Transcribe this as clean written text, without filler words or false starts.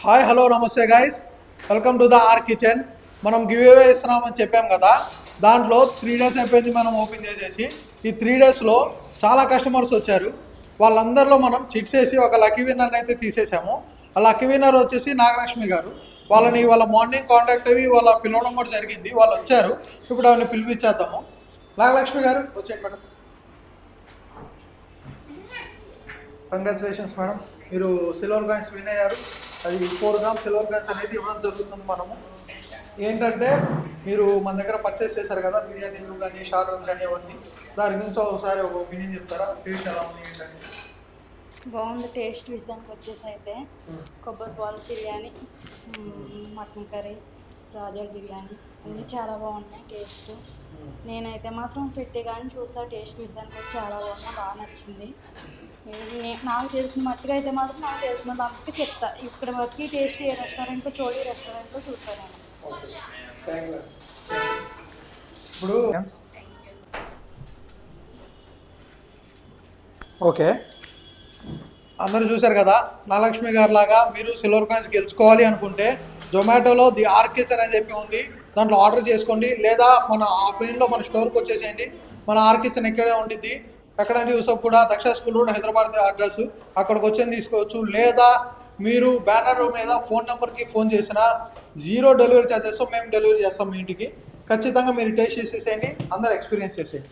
Hi hello నమస్తే guys, welcome to the R kitchen. మనం give away ఇస్తున్నామని చెప్పాం కదా, దాంట్లో 3 days అయిపోయింది మనం ఓపెన్ చేసేసి. ఈ 3 daysలో చాలా కస్టమర్స్ వచ్చారు. వాళ్ళందరిలో మనం చిట్స్ వేసి ఒక లక్కీ విన్నర్ని అయితే తీసేసాము. ఆ లక్కీ విన్నర్ వచ్చేసి నాగలక్ష్మి గారు. వాళ్ళని వాళ్ళ మార్నింగ్ కాంటాక్ట్ అయ్యి వాళ్ళ పిలవడం కూడా జరిగింది. వాళ్ళు వచ్చారు, ఇప్పుడు ఆవిడని పిలిపించేద్దాము. నాగలక్ష్మి గారు వచ్చేయండి మేడం. కంగ్రాచులేషన్స్ మేడం, మీరు సిల్వర్ కాయిన్స్ విన్ అయ్యారు. అది 4 grams సిల్వర్ కాయిన్స్ అనేది ఇవ్వడం జరుగుతుంది. మనము ఏంటంటే మీరు మన దగ్గర పర్చేస్ చేశారు కదా, బిర్యానీలు కానీ స్టార్టర్స్ కానీ అవన్నీ, దాని గురించి ఒకసారి ఒక ఒపీనియన్ చెప్తారా? టేస్ట్ ఎలా ఉంది ఏంటంటే? బాగుంది. టేస్ట్ విషయానికి వచ్చేసి అయితే కొబ్బరి పాలు బిర్యానీ, మటన్ కర్రీ, రాజా బిర్యానీ అన్నీ చాలా బాగున్నాయి టేస్ట్. నేనైతే మాత్రం పెట్టి కానీ చూసా, టేస్ట్ విషయానికి వచ్చి చాలా బాగా నచ్చింది. నాకు తెలిసిన మట్టుగా అయితే మాత్రం నాకు తెలిసిన దానికి చెప్తా. ఇక్కడ మట్టుకి టేస్ట్ ఏ రెస్టారెంట్లో చోళీ రెస్టారెంట్లో చూసాను నేను. ఇప్పుడు ఓకే, అందరూ చూశారు కదా, నాగలక్ష్మి గారు లాగా మీరు సిల్వర్ కాయిన్స్ గెలుచుకోవాలి అనుకుంటే జొమాటోలో ది ఆర్ కిచెన్ అని చెప్పి ఉంది, దాంట్లో ఆర్డర్ చేసుకోండి. లేదా మన ఆఫ్లైన్లో మన స్టోర్కి వచ్చేసేయండి. మన ఆర్ కిచెన్ ఇక్కడే ఉండిద్ది. ఎక్కడంటే యూసఫ్ కూడా Daksha school road Hyderabad address, అక్కడికి వచ్చి తీసుకోవచ్చు. లేదా మీరు బ్యానర్ మీద ఫోన్ నెంబర్కి ఫోన్ చేసినా 0 డెలివరీ ఛార్జెస్ మేము డెలివరీ చేస్తాం మీ ఇంటికి. ఖచ్చితంగా మీరు టేస్ట్ చేసేసేయండి, అందరూ ఎక్స్పీరియన్స్ చేసేయండి.